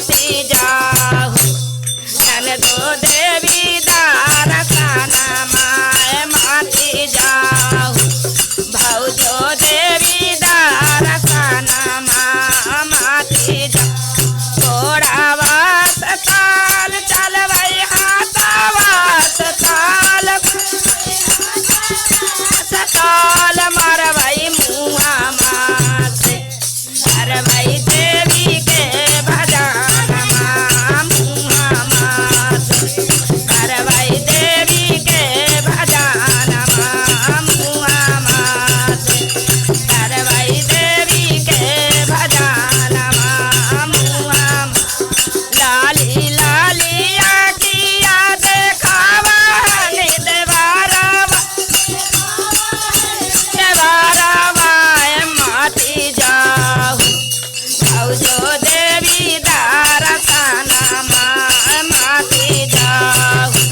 माती जाहु ननदो देवी दर्शनमा माती जाहु भौजो देवी दर्शनमा माती जाहु घोड़ावास ताल चलबै हाथावास ताल ताल मरबै मुआ मासे करबै देवी के भजनमा मुआ मासे करबै देवी के भजनमा मुआ मासे करबै देवी के भजनमा मुआ लाली लालिया किया देखावा निदवारवा देवारवा माती जाहु भौजो देवी दर्शनमा माती जाहु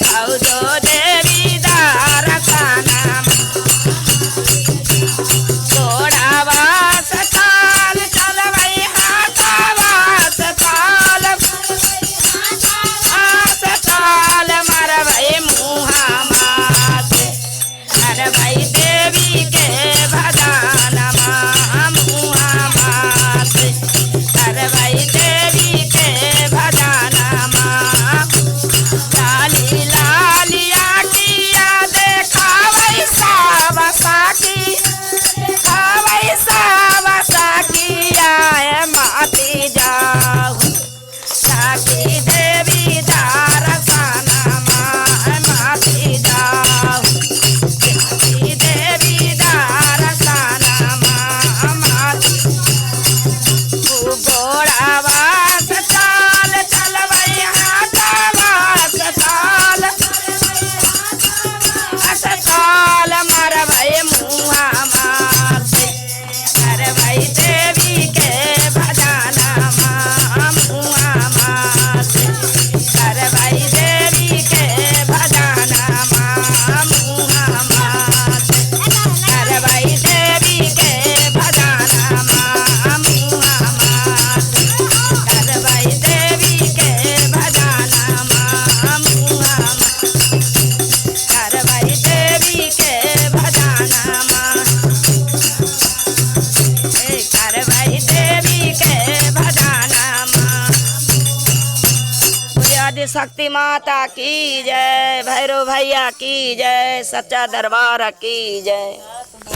भौजो देवी दर्शनमा घोड़ावास ताल चलबै हाथावास ताल ताल मरबै मुहा मासे करबै देवी के भजनमा मुहा मासे करबै देवी के भजनमा लाली लालिया किया देखाबै सावा साकी देखाबै सावा साकिया माती जाहु साकी देवी दर्शनमा माती जाहु साकी देवी दर्शनमा माती घोड़ावास ताल चलबै हाथावास ताल ताल मरबै मुआ मासे करबै देवी के भजनमा मुआ मासे करबै देवी के भजनमा मुआ मासे करबै देवी के भजनमा मुआ मासे करबै देवी के भजनमा मुआ मासे करबै देवी के भजनमा करबै देवी के भजनमा। आदि शक्ति माता की जय, भैरव भैया की जय, सच्चा दरबार की जय।